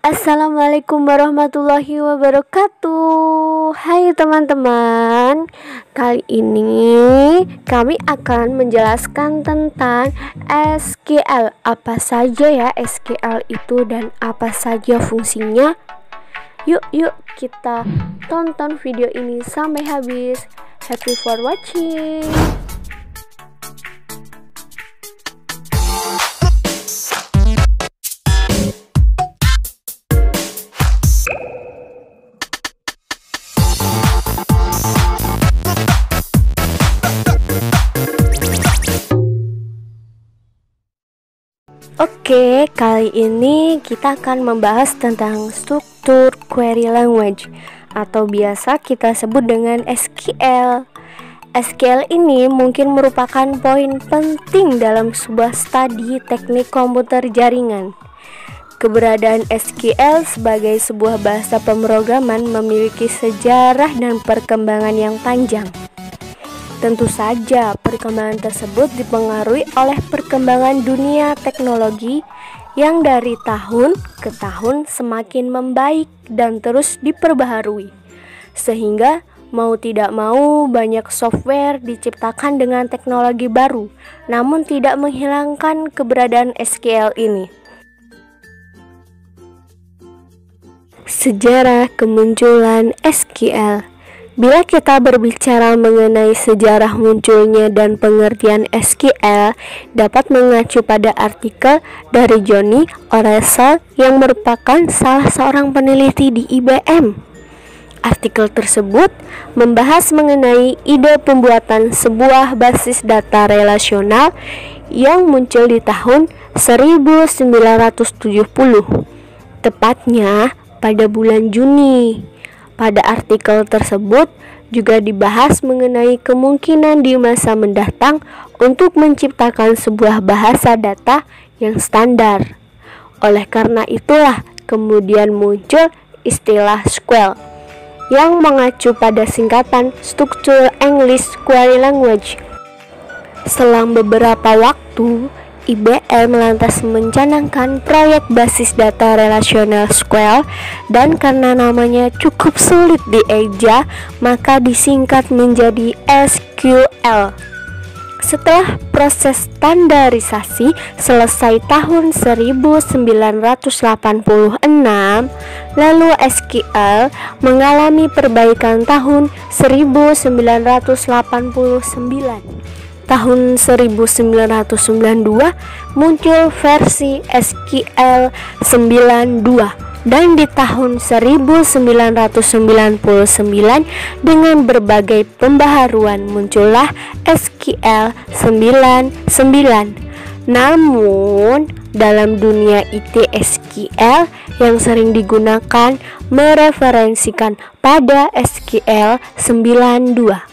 Assalamualaikum warahmatullahi wabarakatuh. Hai teman-teman, kali ini kami akan menjelaskan tentang SQL. Apa saja ya SQL itu dan apa saja fungsinya? Yuk kita tonton video ini sampai habis. Happy for watching. Oke, kali ini kita akan membahas tentang struktur query language atau biasa kita sebut dengan SQL. SQL ini mungkin merupakan poin penting dalam sebuah studi teknik komputer jaringan. Keberadaan SQL sebagai sebuah bahasa pemrograman memiliki sejarah dan perkembangan yang panjang. Tentu saja, perkembangan tersebut dipengaruhi oleh perkembangan dunia teknologi yang dari tahun ke tahun semakin membaik dan terus diperbaharui. Sehingga mau tidak mau banyak software diciptakan dengan teknologi baru, namun tidak menghilangkan keberadaan SQL ini. Sejarah kemunculan SQL. Bila kita berbicara mengenai sejarah munculnya dan pengertian SQL, dapat mengacu pada artikel dari Johnny Oresail yang merupakan salah seorang peneliti di IBM. Artikel tersebut membahas mengenai ide pembuatan sebuah basis data relasional yang muncul di tahun 1970, tepatnya pada bulan Juni. Pada artikel tersebut juga dibahas mengenai kemungkinan di masa mendatang untuk menciptakan sebuah bahasa data yang standar. Oleh karena itulah kemudian muncul istilah SQL yang mengacu pada singkatan Structured English Query Language. Selang beberapa waktu, IBM lantas mencanangkan proyek basis data relasional SQL, dan karena namanya cukup sulit dieja, maka disingkat menjadi SQL. Setelah proses standarisasi selesai tahun 1986, lalu SQL mengalami perbaikan tahun 1989. Tahun 1992 muncul versi SQL 92 dan di tahun 1999 dengan berbagai pembaharuan muncullah SQL 99. Namun dalam dunia IT SQL yang sering digunakan mereferensikan pada SQL 92.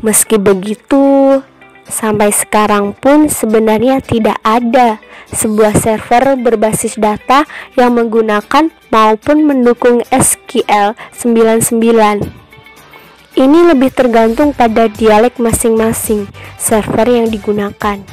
Meski begitu, sampai sekarang pun sebenarnya tidak ada sebuah server berbasis data yang menggunakan maupun mendukung SQL 99. Ini lebih tergantung pada dialek masing-masing server yang digunakan.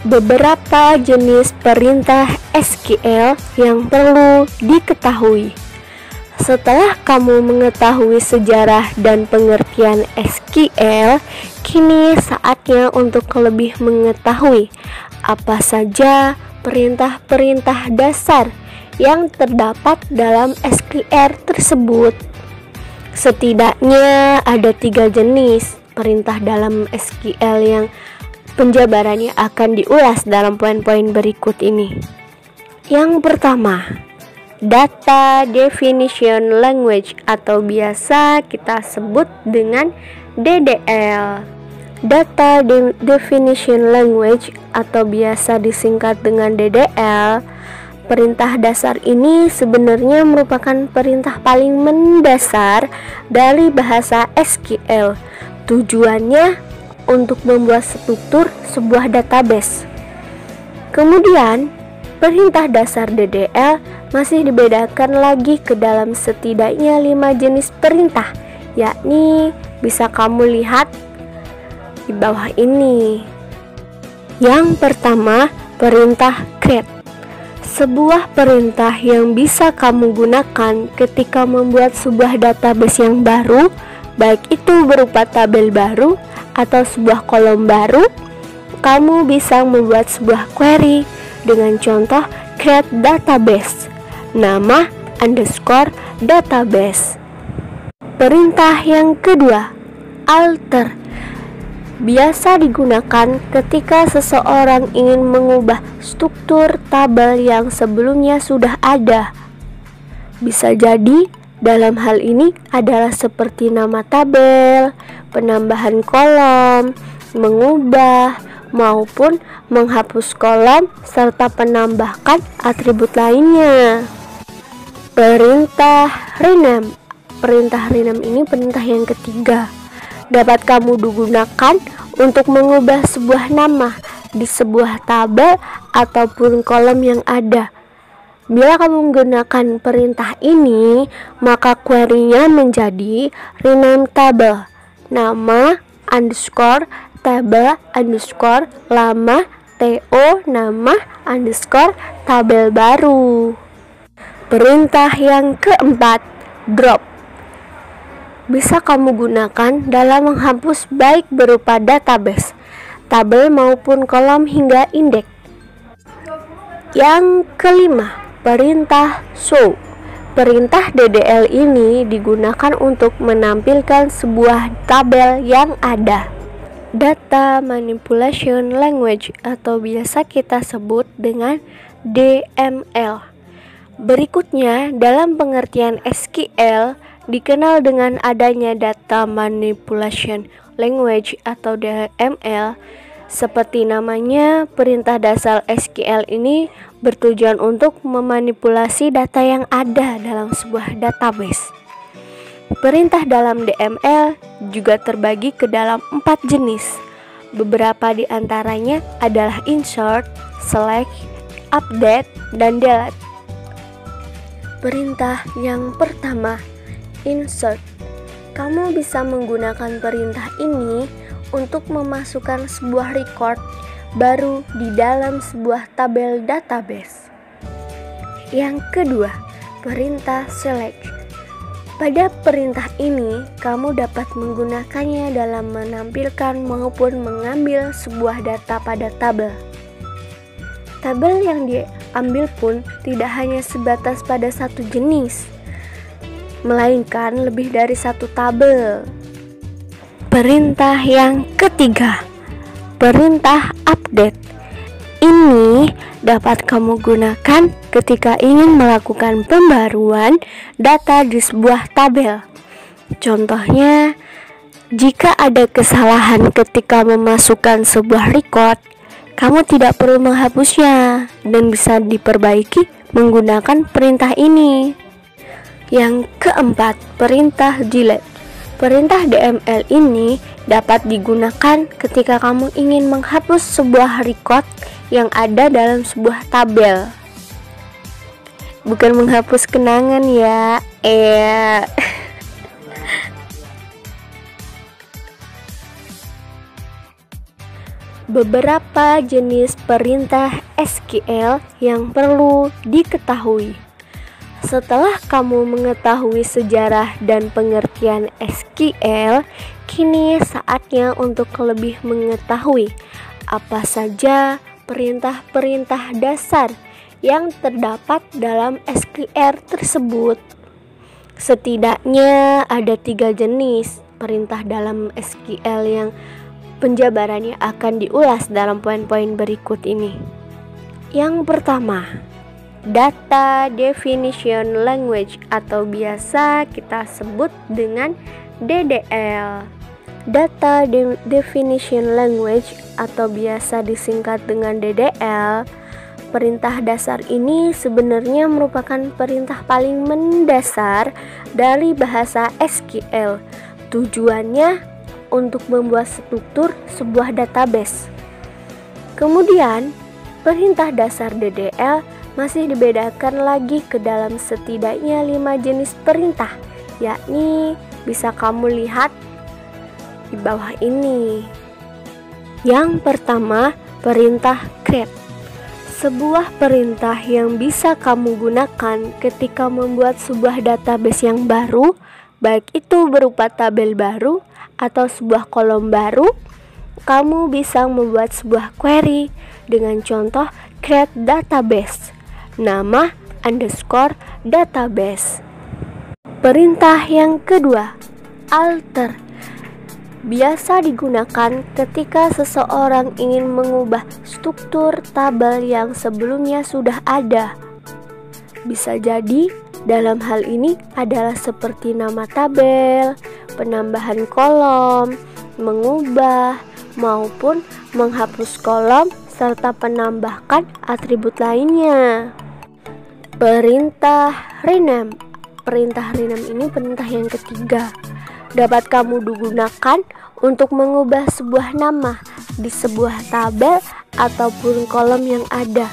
Beberapa jenis perintah SQL yang perlu diketahui. Setelah kamu mengetahui sejarah dan pengertian SQL, kini saatnya untuk lebih mengetahui apa saja perintah-perintah dasar yang terdapat dalam SQL tersebut. Setidaknya ada 3 jenis perintah dalam SQL yang penjabarannya akan diulas dalam poin-poin berikut ini. Yang pertama, Data Definition Language atau biasa kita sebut dengan DDL. Data Definition Language atau biasa disingkat dengan DDL. Perintah dasar ini sebenarnya merupakan perintah paling mendasar dari bahasa SQL. Tujuannya untuk membuat struktur sebuah database. Kemudian perintah dasar DDL masih dibedakan lagi ke dalam setidaknya 5 jenis perintah, yakni bisa kamu lihat di bawah ini. Yang pertama, perintah create. Sebuah perintah yang bisa kamu gunakan ketika membuat sebuah database yang baru, baik itu berupa tabel baru atau sebuah kolom baru. Kamu bisa membuat sebuah query dengan contoh create database, nama underscore database. Perintah yang kedua, alter, biasa digunakan ketika seseorang ingin mengubah struktur tabel yang sebelumnya sudah ada. Bisa jadi dalam hal ini adalah seperti nama tabel, penambahan kolom, mengubah, maupun menghapus kolom serta penambahkan atribut lainnya. Perintah rename. Perintah rename ini perintah yang ketiga. Dapat kamu gunakan untuk mengubah sebuah nama di sebuah tabel ataupun kolom yang ada. Bila kamu menggunakan perintah ini, maka query-nya menjadi rename table, nama underscore tabel underscore lama to nama underscore tabel baru. Perintah yang keempat, drop, bisa kamu gunakan dalam menghapus baik berupa database, tabel maupun kolom hingga indeks. Yang kelima, perintah show. Perintah DDL ini digunakan untuk menampilkan sebuah tabel yang ada. Data Manipulation Language atau biasa kita sebut dengan DML. Berikutnya, dalam pengertian SQL dikenal dengan adanya Data Manipulation Language atau DML. Seperti namanya, perintah dasar SQL ini bertujuan untuk memanipulasi data yang ada dalam sebuah database. Perintah dalam DML juga terbagi ke dalam 4 jenis. Beberapa di antaranya adalah insert, select, update, dan delete. Perintah yang pertama, insert. Kamu bisa menggunakan perintah ini untuk memasukkan sebuah record baru di dalam sebuah tabel database. Yang kedua, perintah select. Pada perintah ini, kamu dapat menggunakannya dalam menampilkan maupun mengambil sebuah data pada tabel. Tabel yang diambil pun tidak hanya sebatas pada satu jenis, melainkan lebih dari satu tabel. Perintah yang ketiga, perintah update. Ini dapat kamu gunakan ketika ingin melakukan pembaruan data di sebuah tabel. Contohnya, jika ada kesalahan ketika memasukkan sebuah record, kamu tidak perlu menghapusnya dan bisa diperbaiki menggunakan perintah ini. Yang keempat, perintah delete. Perintah DML ini dapat digunakan ketika kamu ingin menghapus sebuah record yang ada dalam sebuah tabel. Bukan menghapus kenangan ya. Beberapa jenis perintah SQL yang perlu diketahui. Setelah kamu mengetahui sejarah dan pengertian SQL, kini saatnya untuk lebih mengetahui apa saja perintah-perintah dasar yang terdapat dalam SQL tersebut. Setidaknya ada 3 jenis perintah dalam SQL yang penjabarannya akan diulas dalam poin-poin berikut ini. Yang pertama, Data Definition Language atau biasa kita sebut dengan DDL. Data Definition Language atau biasa disingkat dengan DDL. Perintah dasar ini sebenarnya merupakan perintah paling mendasar dari bahasa SQL. Tujuannya untuk membuat struktur sebuah database. Kemudian, perintah dasar DDL masih dibedakan lagi ke dalam setidaknya 5 jenis perintah, yakni bisa kamu lihat di bawah ini. Yang pertama, perintah create. Sebuah perintah yang bisa kamu gunakan ketika membuat sebuah database yang baru, baik itu berupa tabel baru atau sebuah kolom baru. Kamu bisa membuat sebuah query dengan contoh create database, nama underscore database. Perintah yang kedua, alter, biasa digunakan ketika seseorang ingin mengubah struktur tabel yang sebelumnya sudah ada. Bisa jadi dalam hal ini adalah seperti nama tabel, penambahan kolom, mengubah, maupun menghapus kolom serta penambahkan atribut lainnya. Perintah rename. Perintah rename ini perintah yang ketiga. Dapat kamu gunakan untuk mengubah sebuah nama di sebuah tabel ataupun kolom yang ada.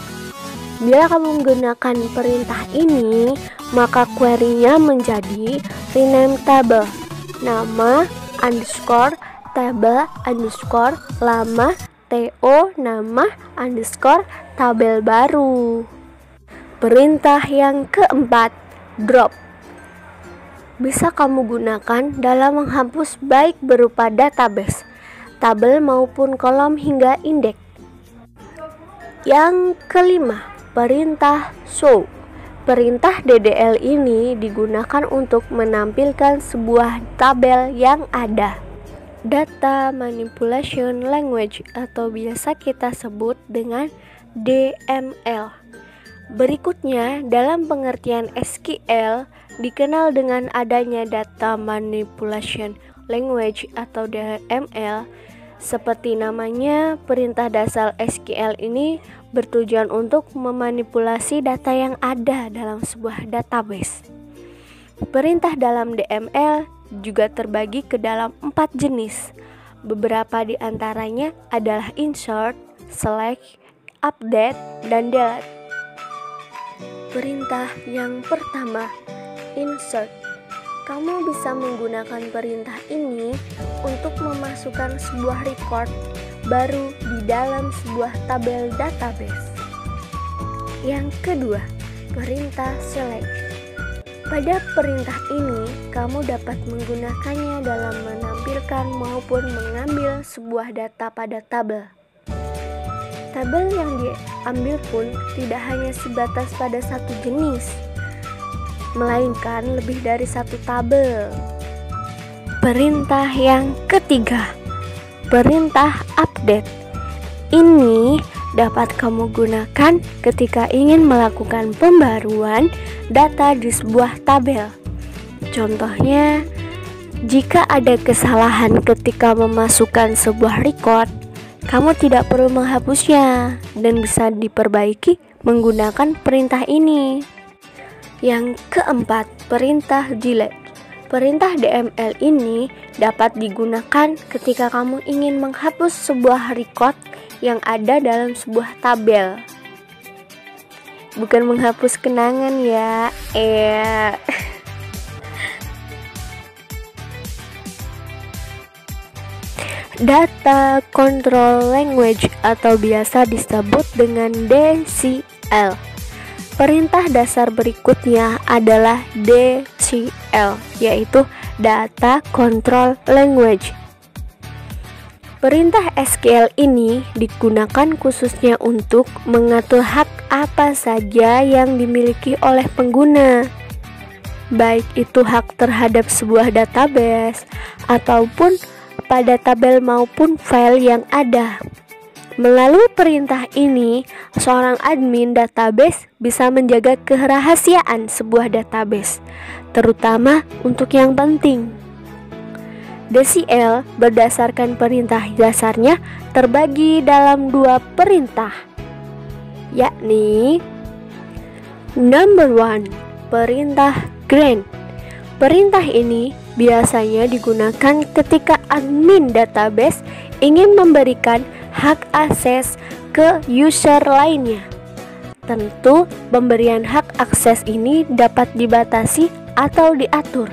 Bila kamu menggunakan perintah ini, maka query-nya menjadi rename table, nama underscore tabel underscore lama to nama underscore tabel baru. Perintah yang keempat, drop, bisa kamu gunakan dalam menghapus baik berupa database, tabel maupun kolom hingga indeks. Yang kelima, perintah show. Perintah DDL ini digunakan untuk menampilkan sebuah tabel yang ada. Data Manipulation Language atau biasa kita sebut dengan DML. Berikutnya, dalam pengertian SQL dikenal dengan adanya Data Manipulation Language atau DML. Seperti namanya, perintah dasar SQL ini bertujuan untuk memanipulasi data yang ada dalam sebuah database. Perintah dalam DML juga terbagi ke dalam 4 jenis. Beberapa di antaranya adalah insert, select, update, dan delete. Perintah yang pertama, insert. Kamu bisa menggunakan perintah ini untuk memasukkan sebuah record baru di dalam sebuah tabel database. Yang kedua, perintah select. Pada perintah ini, kamu dapat menggunakannya dalam menampilkan maupun mengambil sebuah data pada tabel. Tabel yang diambil pun tidak hanya sebatas pada satu jenis, melainkan lebih dari satu tabel. Perintah yang ketiga, perintah update. Ini dapat kamu gunakan ketika ingin melakukan pembaruan data di sebuah tabel. Contohnya, jika ada kesalahan ketika memasukkan sebuah record, kamu tidak perlu menghapusnya dan bisa diperbaiki menggunakan perintah ini. Yang keempat, perintah delete. Perintah DML ini dapat digunakan ketika kamu ingin menghapus sebuah record yang ada dalam sebuah tabel. Bukan menghapus kenangan ya. Data Control Language atau biasa disebut dengan DCL. Perintah dasar berikutnya adalah DCL, yaitu Data Control Language. Perintah SQL ini digunakan khususnya untuk mengatur hak apa saja yang dimiliki oleh pengguna, baik itu hak terhadap sebuah database ataupun pada tabel maupun file yang ada. Melalui perintah ini, seorang admin database bisa menjaga kerahasiaan sebuah database, terutama untuk yang penting. DCL berdasarkan perintah dasarnya terbagi dalam 2 perintah, yakni number 1, perintah grant. Perintah ini biasanya digunakan ketika admin database ingin memberikan hak akses ke user lainnya. Tentu, pemberian hak akses ini dapat dibatasi atau diatur.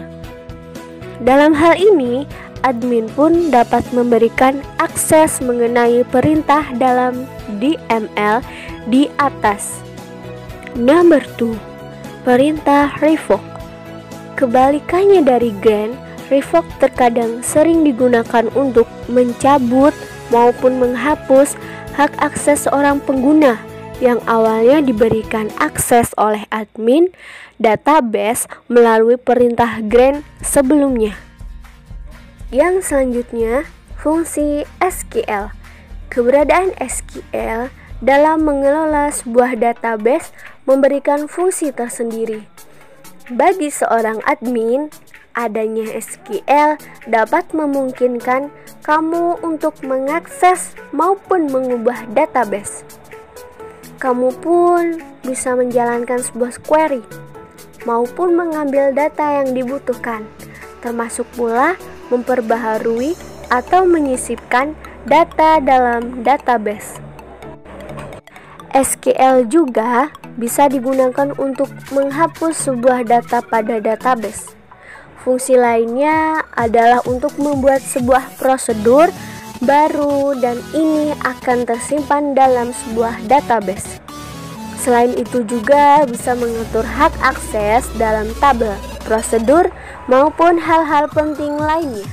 Dalam hal ini, admin pun dapat memberikan akses mengenai perintah dalam DML di atas. Number 2, perintah revoke. Kebalikannya dari grant, revoke terkadang sering digunakan untuk mencabut maupun menghapus hak akses seorang pengguna yang awalnya diberikan akses oleh admin database melalui perintah grant sebelumnya. Yang selanjutnya, fungsi SQL. Keberadaan SQL dalam mengelola sebuah database memberikan fungsi tersendiri. Bagi seorang admin, adanya SQL dapat memungkinkan kamu untuk mengakses maupun mengubah database. Kamu pun bisa menjalankan sebuah query maupun mengambil data yang dibutuhkan, termasuk pula memperbaharui atau menyisipkan data dalam database. SQL juga bisa digunakan untuk menghapus sebuah data pada database. Fungsi lainnya adalah untuk membuat sebuah prosedur baru dan ini akan tersimpan dalam sebuah database. Selain itu juga bisa mengatur hak akses dalam tabel, prosedur, maupun hal-hal penting lainnya.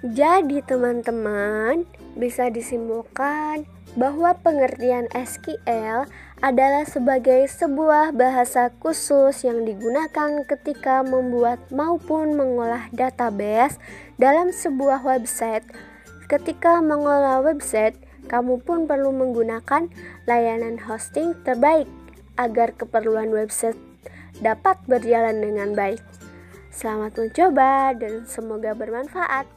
Jadi teman-teman, bisa disimpulkan bahwa pengertian SQL adalah sebagai sebuah bahasa khusus yang digunakan ketika membuat maupun mengolah database dalam sebuah website. Ketika mengolah website, kamu pun perlu menggunakan layanan hosting terbaik agar keperluan website dapat berjalan dengan baik. Selamat mencoba dan semoga bermanfaat.